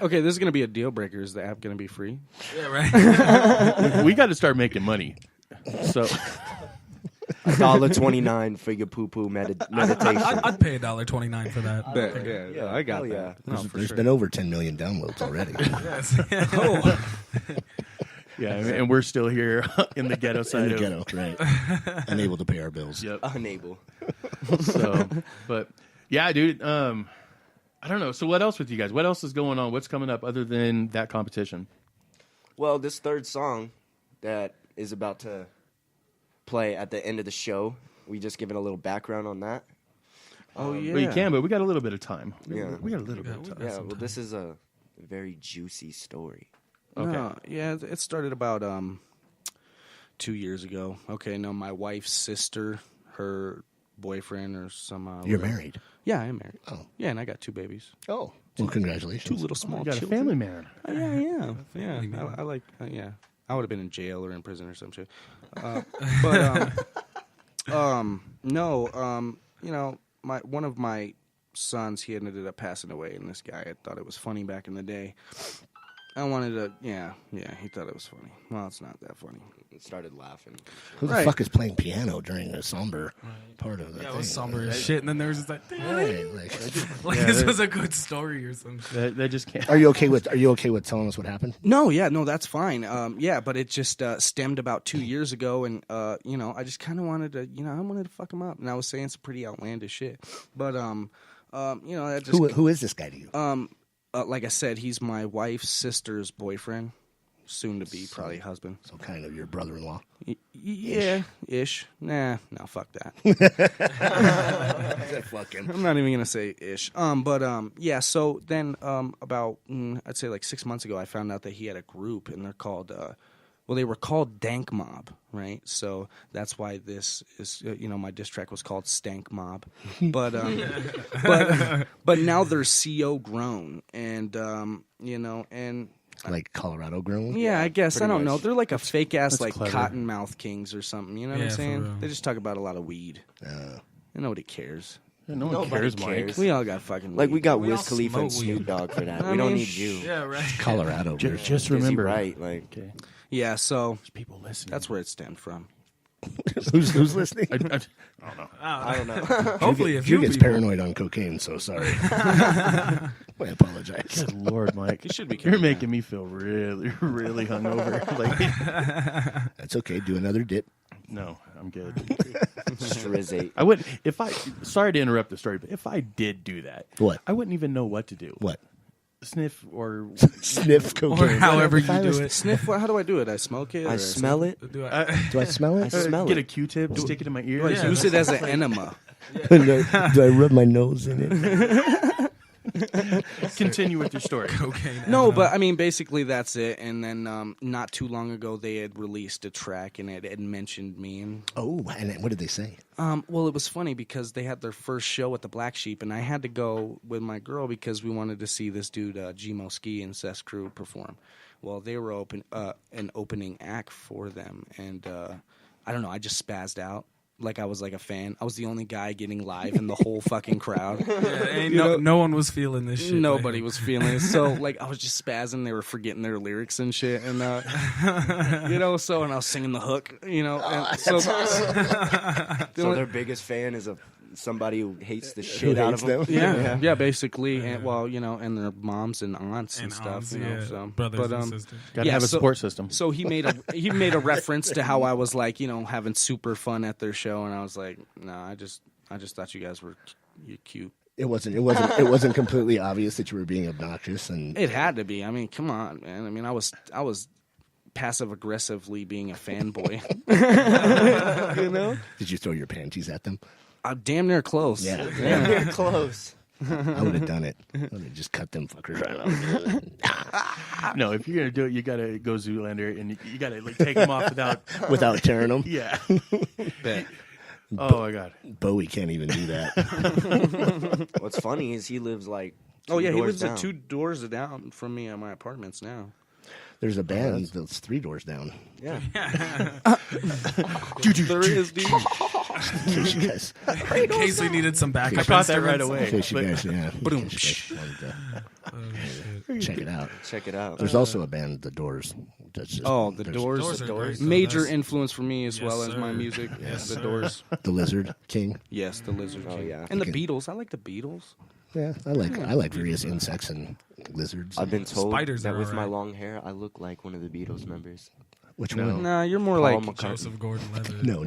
Okay, this is going to be a deal breaker. Is the app going to be free? Yeah, right. We got to start making money. So $1.29 for your poo-poo meditation. I'd pay $1.29 for that. Yeah, I got that. yeah. No, There's been over 10 million downloads already. Yes. yeah, and we're still here in the ghetto side. In the ghetto, right. Unable to pay our bills. Yep. Unable. So, but yeah, dude. I don't know. So what else with you guys? What else is going on? What's coming up other than that competition? Well, this third song that is about to play at the end of the show, we just giving a little background on that. Oh, yeah. Well, you can, but we got a little bit of time. Yeah. We got a little bit of time. Yeah, well, this is a very juicy story. Okay. No, yeah, it started about 2 years ago. Okay, no, my wife's sister, her boyfriend or some... You're married? Yeah, I am married. Oh. Yeah, and I got 2 babies. Oh. Well, congratulations. 2 little small You got a children. family man. Yeah. I like, yeah. I would have been in jail or in prison or some shit. No, you know, one of my sons, he ended up passing away, and this guy, I thought it was funny back in the day. I wanted to, yeah, he thought it was funny. Well, it's not that funny. It started laughing. Who the fuck is playing piano during a somber part of the Yeah, it thing? was somber as shit, and then there was just like, Right, like this was a good story or something. They just can't. Are you okay with telling us what happened? No, that's fine. Yeah, but it just stemmed about 2 years ago, and you know, I just kind of wanted to, you know, I wanted to fuck him up, and I was saying some pretty outlandish shit, but you know, that just Who is this guy to you? like I said, he's my wife's sister's boyfriend, soon to be probably husband. So kind of your brother-in-law. Yeah, ish. Nah, no, fuck that. Fuck him. I'm not even gonna say ish. Yeah. So then, about I'd say like 6 months ago, I found out that he had a group, and they're called. Well, they were called Dank Mob, right? So that's why this is, you know, my diss track was called Stank Mob, but now they're CO grown, and you know, and Like Colorado grown? yeah, I guess I don't know. They're like a fake ass that's like clever. Cottonmouth Kings or something. You know what I'm Yeah, for saying? real. They just talk about a lot of weed. And nobody cares. No one Nobody cares, cares. Mike. We all got fucking Like, weed. we got We all Wiz Khalifa and smoke weed. Snoop Dogg for that. I We don't mean, need you. Yeah, right. Colorado. Just Is he remember, right? Like, Okay. Yeah, so There's people listening. that's where it stemmed from. Who's listening? I don't know. I don't know. Hopefully, if Drew you gets people- paranoid on cocaine, so sorry. I apologize. Good Lord, Mike. You should be You're kidding me. making me feel really, really hungover. Like, That's okay. Do another dip. no, I'm good. Strizate. I wouldn't. Sorry to interrupt the story, but if I did do that, What? I wouldn't even know what to do. What? Sniff or Sniff or cocaine. however If I you was- do it. Sniff, how do I do it? I smoke it? I or smell it. Do I- Do I smell I it? smell get it. a Q-tip, stick it in my ear. Do I use it as an enema? Do I rub my nose in it? Continue with your story. Cocaine. No, but I mean, basically that's it. And then not too long ago, they had released a track, and it had mentioned me. And Oh, and what did they say? well, it was funny because they had their first show at the Black Sheep, and I had to go with my girl because we wanted to see this dude, Gmo Ski and Seth's crew perform. Well, they were an opening act for them, and I don't know, I just spazzed out. Like I was like a fan. I was the only guy getting live in the whole fucking crowd. No one was feeling this shit. Nobody was feeling it. So like I was just spazzing. They were forgetting their lyrics and shit, and you know. So and I was singing the hook, you know. And so So their biggest fan is somebody who hates the shit out of them. yeah, basically. And well, you know, and their moms and aunts and, stuff, aunts, you know. yeah, So brothers and sisters. Got to Yeah, have a so- support system. So he made a reference to how I was like, you know, having super fun at their show, and I was like, no, I just thought you guys were cute. It wasn't completely obvious that you were being obnoxious, and It had to be. I mean, come on, man. I mean, I was passive aggressively being a fanboy. You know, did you throw your panties at them? I'm damn near close. Yeah. You're close. I would have done it. I would have just cut them fuckers right off. No, if you're gonna do it, you gotta go Zoolander, and you gotta like take them off Without tearing them. Yeah. Bet. Oh my God. Bowie can't even do that. What's funny is he lives like Oh yeah, he doors lives down. at 2 doors down from me at my apartments now. There's a band that's 3 doors down. Yeah. There is, dude. In case you guys, In case we needed some backup I caught that right instruments. away. in case you but- guys, yeah, in Boom. case you guys wanted to check it out. Check it out. There's also a band, The Doors. That's just, Oh, the there's Doors. Doors are great, though. Major That's- influence for me as Yes, well as my sir. music. Yes, the sir. Doors. The Lizard King. Yes, the Lizard Oh, King. yeah. And the Okay. Beatles. I like the Beatles. Yeah, I like various insects and lizards. I've been told Spiders that are with my alright. long hair, I look like one of the Beatles members. Which No. one? Nah, you're more Paul like McCartney. Joseph Gordon-Levitt. No,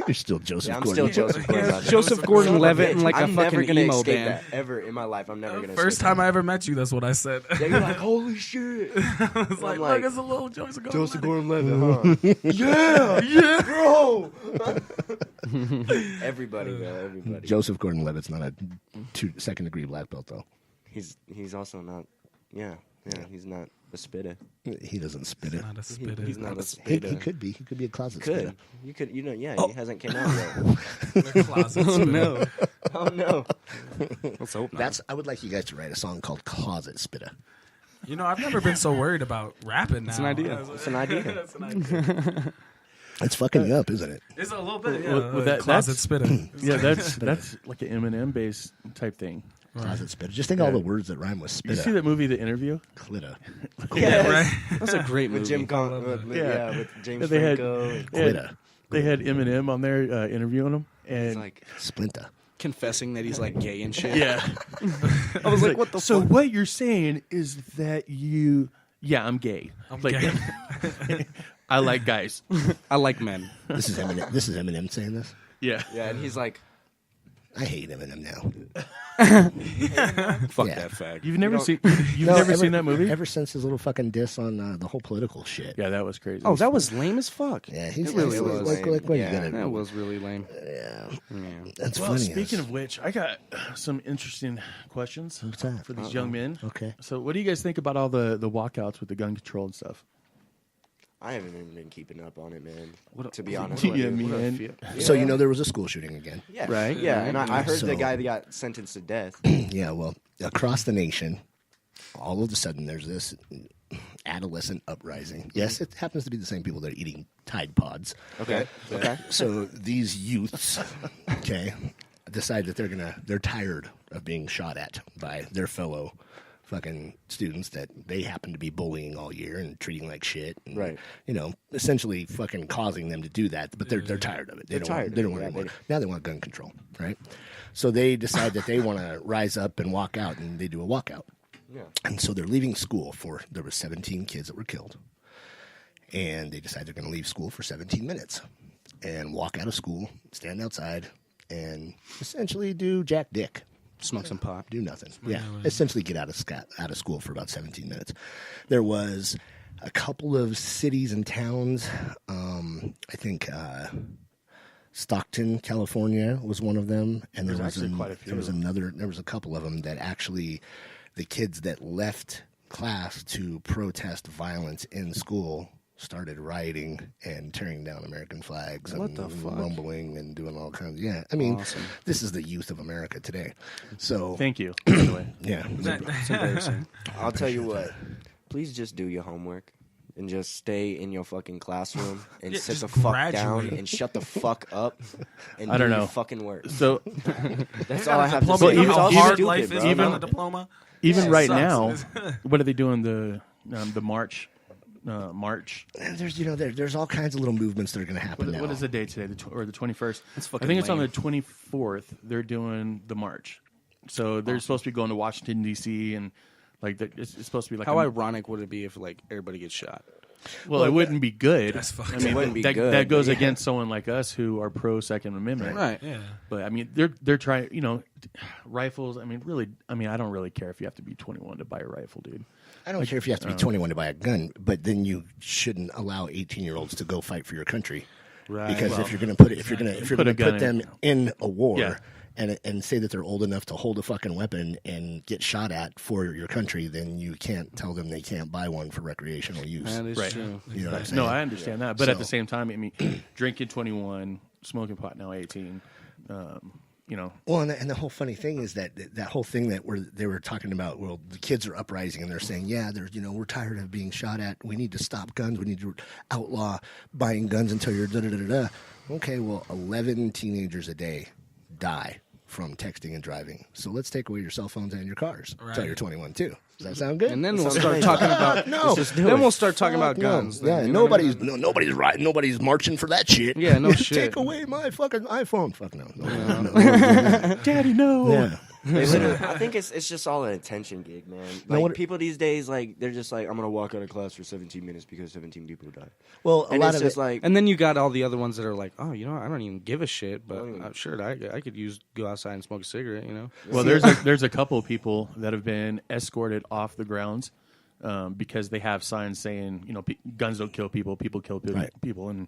you're still Joseph Yeah, I'm Gordon. still Joseph Gordon-Levitt. Joseph Gordon-Levitt in like a I'm never fucking gonna emo escape band. that ever in my life. I'm never gonna. First escape time I ever met you, that's what I said. that. Yeah, you're like, holy shit, I was like, I'm like, look, it's a little Joseph Gordon-Levitt. Joseph Gordon-Levitt, huh? yeah, bro. Everybody, bro, everybody. Joseph Gordon-Levitt's not a second-degree black belt, though. He's also not. Yeah, he's not a spitter. He doesn't spit it. Not a spitter. He's not a He spitter. could be. He could be a closet Could spitter. you could he hasn't came out yet. The closet Oh spitter. no. Oh no. Let's hope not. That's. I would like you guys to write a song called "Closet Spitter." You know, I've never been so worried about rapping now. It's an idea. It's an idea. That's an idea. It's fucking you up, isn't it? It's a little bit, yeah. Well, that- closet that's- spitting. Yeah, that's like an Eminem based type thing. Closet spitter. Just think all the words that rhyme with You spitter. see that movie, The Interview? Clitta. Yeah, right. That's a great movie. With Jim Con, Yeah. with James They had- Franco. Clitta. They had Eminem on there interviewing him, and He's like, Splinter. Confessing that he's like gay and shit. yeah, I was like, what the so fuck? what you're saying is that I'm gay. I'm Like, gay. I like guys. I like men. This is Eminem. This is Eminem saying this. Yeah, yeah, and he's like, I hate Eminem now. Fuck Yeah. that fag. you've never don't- seen No, never ever- seen that movie? Ever since his little fucking diss on the whole political shit. Yeah, that was crazy. Oh, that was lame as fuck. Yeah, he's It really he's was. like what Yeah. you That gotta. was really lame. Yeah, Yeah. that's well, funny. speaking of which, I got some interesting questions What's that? for these young men. Okay. So, what do you guys think about all the walkouts with the gun control and stuff? I haven't even been keeping up on it, man. What To be honest, Yeah, with you. man. So you know there was a school shooting again. Yeah, Right. Yeah, and I heard So- the guy that got sentenced to death. Yeah, well, across the nation, all of a sudden there's this adolescent uprising. Yes, it happens to be the same people that are eating Tide Pods. Okay. Okay. So these youths, okay, decide that they're tired of being shot at by their fellow fucking students that they happen to be bullying all year and treating like shit. And, Right. You know, essentially fucking causing them to do that, but they're tired of it. They They're don't tired want, they of don't it, want yeah, it anymore. they- Now they want gun control, right? So they decide that they want to rise up and walk out, and they do a walkout. Yeah. And so they're leaving school there were 17 kids that were killed. And they decide they're going to leave school for 17 minutes and walk out of school, stand outside, and essentially do jack dick. Smoke some pot. Do nothing. Yeah, essentially get out of school for about 17 minutes. There was a couple of cities and towns. I think Stockton, California, was one of them, and There's actually quite a few There was of them. another. There was a couple of them that actually, the kids that left class to protest violence in school started rioting and tearing down American flags What and the fuck? rumbling and doing all kinds. Yeah, I mean, Awesome. this is the youth of America today. So Thank you. By the way, yeah, It's embarrassing. I'll tell you what. Please just do your homework and just stay in your fucking classroom and Yeah, sit just the fuck down graduate. and shut the fuck up and I don't do know. your fucking work. so That's all I have to Diploma, say. you know It's how all hard stupid, life bro. is even No. a diploma? even It right sucks. now, what are they doing? The march. March. and there's all kinds of little movements that are going to happen now. What is the date today? Or the 21st? That's I fucking think it's on the lame. 24th. They're doing the march. So they're supposed to be going to Washington D.C. and like it's supposed to be like How a- ironic would it be if like everybody gets shot? well, it wouldn't be good. That's fucked I up. mean, It wouldn't be that, good, that goes but yeah. against someone like us who are pro Second Amendment. Right. Yeah. But I mean, they're trying. Rifles. I mean, really. I mean, I don't really care if you have to be 21 to buy a rifle, dude. I don't care if you have to be 21 to buy a gun, but then you shouldn't allow 18-year-olds to go fight for your country. Right. Because Well, if you're going to put it, if you're going Put to a gun put them in a war Yeah. and say that they're old enough to hold a fucking weapon and get shot at for your country, then you can't tell them they can't buy one for recreational use. That is Right. true. You know what I'm saying? No, I understand that, but at the So- same time, I mean, drinking 21, smoking pot now 18. Well, and the whole funny thing is that whole thing that they were talking about. Well, the kids are uprising and they're saying, yeah, there's we're tired of being shot at. We need to stop guns. We need to outlaw buying guns until you're da da da da. Okay, well, 11 teenagers a day die from texting and driving. So let's take away your cell phones and your cars until you're 21 too. Does that sound good? And then we'll start talking about Then we'll start talking about guns. Yeah, then, nobody's riding. Nobody's marching for that shit. Yeah, no shit. Take away my fucking iPhone. Fuck no. Daddy, no. Yeah. I think it's just all an attention gig, man. Like people these days, like they're just like, I'm gonna walk out of class for 17 minutes because 17 people died. Well, a And lot it's of just it, like, And then you got all the other ones that are like, oh, I don't even give a shit, but sure, I could go outside and smoke a cigarette, Well, there's a couple of people that have been escorted off the grounds because they have signs saying, guns don't kill people kill people, and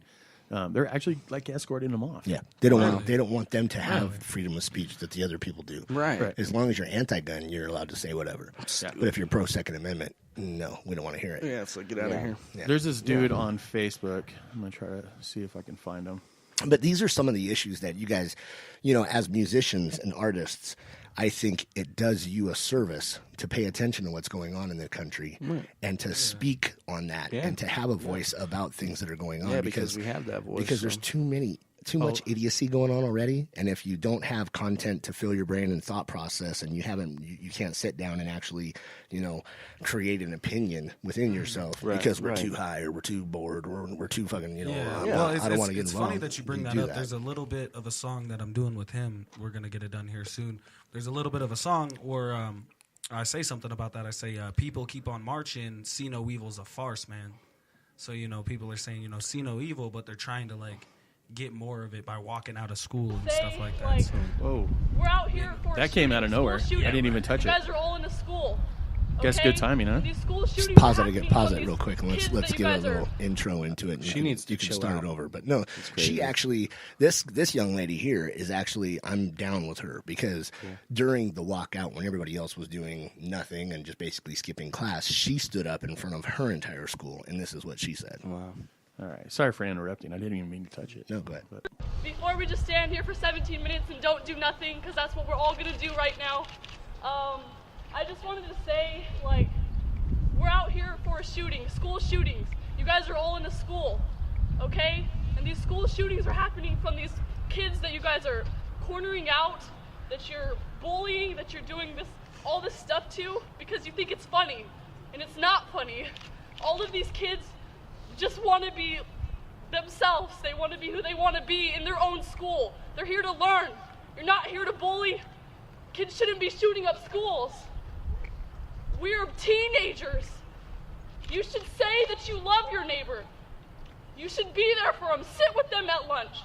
they're actually like escorting them off. yeah, they don't want them to have freedom of speech that the other people do. Right. As long as you're anti-gun, you're allowed to say whatever. Yeah. But if you're pro Second Amendment, no, we don't want to hear it. Yeah, it's like, get out of here. Yeah. There's this dude on Facebook. I'm gonna try to see if I can find him. But these are some of the issues that you guys, as musicians and artists, I think it does you a service to pay attention to what's going on in the country and to speak on that and to have a voice about things that are going on. Yeah, because we have that voice. Because there's too much idiocy going on already, and if you don't have content to fill your brain and thought process, and you can't sit down and actually, create an opinion within yourself because we're too high or we're too bored or we're too fucking, I don't want to get involved. It's funny that you bring that up. There's a little bit of a song that I'm doing with him. We're gonna get it done here soon. There's a little bit of a song where I say something about that. I say, people keep on marching. See no evil's a farce, man. So people are saying, see no evil, but they're trying to get more of it by walking out of school and stuff like that. So. Whoa. We're out here for That came out of nowhere. I didn't even touch it. You guys are all in the school. Guess good timing, huh? These school shootings Just pause are it happening real quick, and kids let's that give you a guys are- little intro into it. And She you needs to can chill start out. it over. But no, she actually this young lady here is actually, I'm down with her because during the walkout when everybody else was doing nothing and just basically skipping class, she stood up in front of her entire school, and this is what she said. Wow. All right. Sorry for interrupting. I didn't even mean to touch it. No, go ahead. Before we just stand here for 17 minutes and don't do nothing, because that's what we're all going to do right now, I just wanted to say, we're out here for a shooting, school shootings. You guys are all in a school, okay? And these school shootings are happening from these kids that you guys are cornering out, that you're bullying, that you're doing all this stuff to, because you think it's funny. And it's not funny. All of these kids just want to be themselves. They want to be who they want to be in their own school. They're here to learn. You're not here to bully. Kids shouldn't be shooting up schools. We're teenagers. You should say that you love your neighbor. You should be there for them. Sit with them at lunch.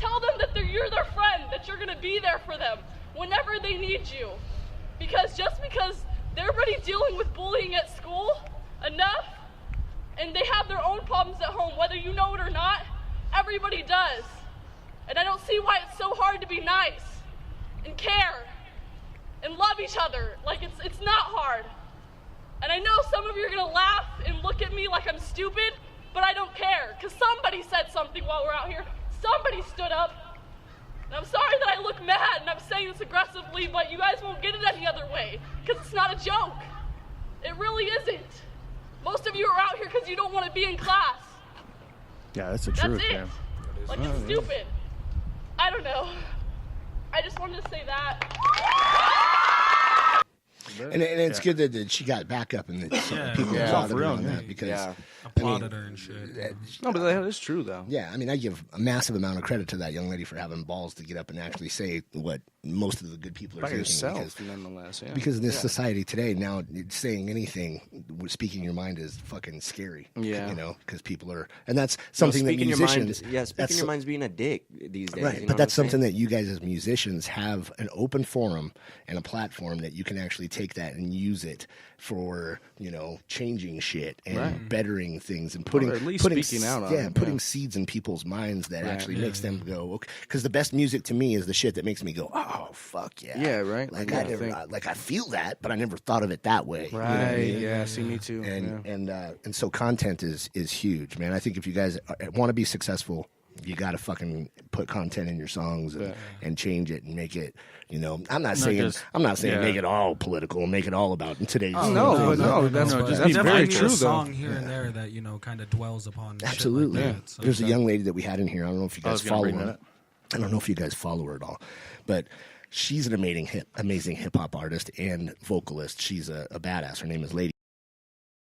Tell them that you're their friend, that you're going to be there for them whenever they need you. Because just because they're already dealing with bullying at school enough, and they have their own problems at home, whether you know it or not, everybody does. And I don't see why it's so hard to be nice and care and love each other. It's not hard. And I know some of you are gonna laugh and look at me like I'm stupid, but I don't care, because somebody said something while we're out here. Somebody stood up. And I'm sorry that I look mad and I'm saying this aggressively, but you guys won't get it any other way, because it's not a joke. It really isn't. Most of you are out here because you don't want to be in class. Yeah, that's the That's truth, it. man. It's stupid. I don't know. I just wanted to say that. And it's good that she got back up and that people applauded her on that because Applauded her and shit. No, but that is true, though. Yeah, I mean, I give a massive amount of credit to that young lady for having balls to get up and actually say what most of the good people are By thinking. yourself, nonetheless. Yeah. Because in this society today, now saying anything, speaking your mind is fucking scary. Yeah. Because people are, and that's something that musicians. Speaking your mind's being a dick these days. Right, you know but that's what I'm something saying? that you guys as musicians have an open forum and a platform that you can actually take that and use it for, changing shit and bettering things and putting Or at least putting speaking out on it, putting seeds in people's minds that actually makes them go, okay. Because the best music to me is the shit that makes me go, oh fuck yeah, Yeah, right. Like Yeah, I never, I feel that, but I never thought of it that way. You know what I Right. mean? Yeah. See, me too. And so content is huge, man. I think if you guys want to be successful You got to fucking put content in your songs and change it and make it. You know, I'm not saying make it all political, make it all about today's. That's very true. A song here and there that kind of dwells upon. Absolutely. Shit like that, so. There's a young lady that we had in here. I don't know if you guys follow her. I don't know if you guys follow her at all, but she's an amazing hip hop artist and vocalist. She's a badass. Her name is Lady